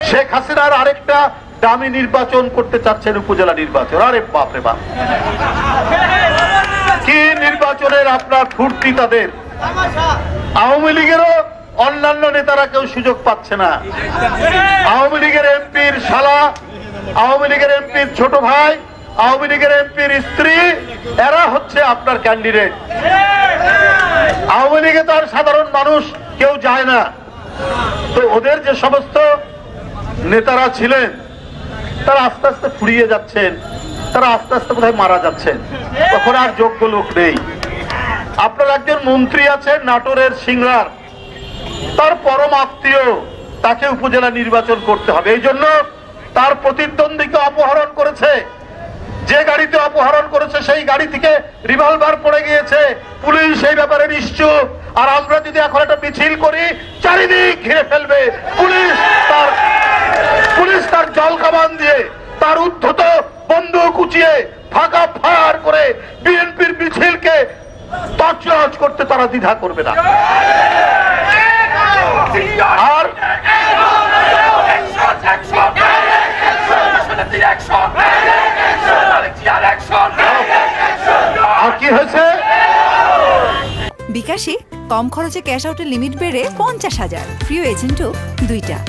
শেখ হাসিনার আরেকটা দামি নির্বাচন করতে চাচ্ছেন, উপজেলা নির্বাচন। আরে বাপ রে বাপ, কি নির্বাচনের আপনার ফুর্তি তাদের। আওয়ামী লীগেরও অন্যান্য নেতারা কেউ সুযোগ পাচ্ছে না। আওয়ামী লীগের এমপির শালা, আওয়ামী লীগের এমপির ছোট ভাই, আওয়ামী লীগের এমপির স্ত্রী, এরা হচ্ছে আপনার ক্যান্ডিডেট। আওয়ামী লীগে তো আর সাধারণ মানুষ কেউ যায় না। তো ওদের যে সমস্ত নেতারা ছিলেন তারা আস্তে আস্তে ফুরিয়ে যাচ্ছেন, তারা আস্তে আস্তে কোথায় মারা যাচ্ছেন, তখন আর যোগ্য লোক নেই। আপনার একজন মন্ত্রী আছেন নাটোরের সিংড়ার, তার পরম আত্মীয়, তাকে উপজেলা নির্বাচন করতে হবে। এই জন্য তার প্রতিদ্বন্দ্বীকে অপহরণ করেছে। যে গাড়িতে অপহরণ করেছে সেই গাড়ি থেকে রিভলভার পড়ে গিয়েছে, পুলিশ সেই ব্যাপারে নিশ্চুপ। আর আমরা যদি এখন একটা মিছিল করি, চারিদিক ঘিরে ফেলবে পুলিশ তার জল কামান দিয়ে, তার উদ্ধত বন্দুক উঁচিয়ে ফাঁকা ফায়ার করে বিএনপির মিছিলকে তছনছ করতে তারা দ্বিধা করবে না। আর কি হয়েছে? বিকাশে কম খরচে ক্যাশ আউটের লিমিট বেড়ে 50,000, প্রিয় এজেন্টও 2টা।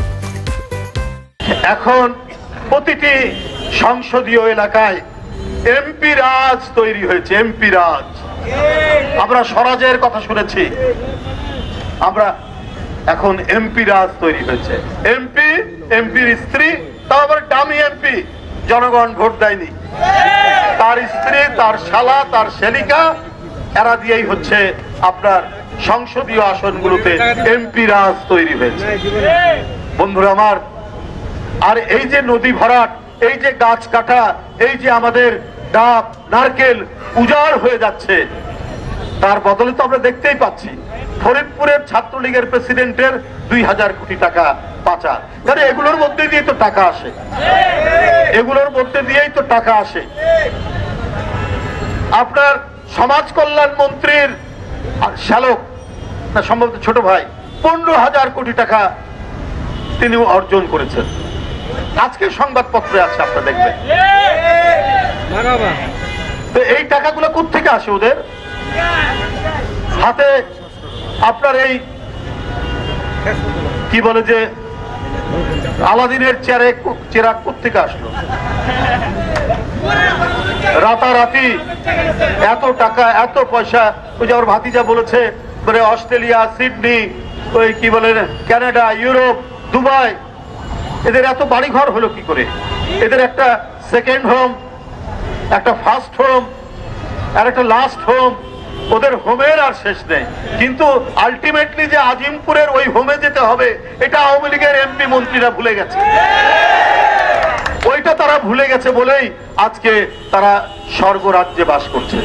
এখন প্রতিটি সংসদীয় এলাকায় এমপি রাজ তৈরি হয়েছে। এমপি রাজ, আমরা স্বরাজের কথা শুনেছি, আমরা এখন এমপি রাজ তৈরি হয়েছে। এমপি, এমপির স্ত্রী, তাও আবার ডামি এমপি, জনগণ ভোট দেয়নি, তার স্ত্রী, তার শালা, তার শেলিকা, এরা দিয়েই হচ্ছে আপনার সংসদীয় আসনগুলোতে এমপি রাজ তৈরি হয়েছে। বন্ধুরা আমার, আর এই যে নদী ভরাট, এই যে গাছ কাটা, এই যে আমাদের ডাব নারকেল উজাড় হয়ে যাচ্ছে, তার বদলে তো আমরা দেখতেই পাচ্ছি ফরিদপুরের ছাত্রলীগের প্রেসিডেন্টের 2,000 কোটি টাকা পাচার। মানে এগুলোর মধ্যে দিয়ে তো টাকা আসে, এগুলোর মধ্যে দিয়েই তো টাকা আসে। আপনার সমাজ কল্যাণ মন্ত্রীর শ্যালক, না সম্ভবত ছোট ভাই, 15,000 কোটি টাকা তিনি অর্জন করেছেন। আজকে সংবাদপত্রে আছে, আপনারা দেখবেন। তো এই টাকাগুলো কোত্থেকে আসে ওদের হাতে? আপনার এই কি বলে যে আলাদিনের চেরাগ কোত্থেকে আসলো? রাতারাতি এত টাকা, এত পয়সা। ওই যে আমার ভাতিজা বলেছে, মানে অস্ট্রেলিয়া, সিডনি, ওই কি বলে কানাডা, ইউরোপ, দুবাই, এদের এত বাড়িঘর হলো কি করে? এদের একটা সেকেন্ড হোম, একটা ফার্স্ট হোম, আর একটা লাস্ট হোম, ওদের হোমের আর শেষ নেই। কিন্তু আলটিমেটলি যে আজিমপুরের ওই হোমে যেতে হবে, এটা আওয়ামী লীগের এমপি মন্ত্রীরা ভুলে গেছে। ওইটা তারা ভুলে গেছে বলেই আজকে তারা স্বর্গরাজ্যে বাস করছে।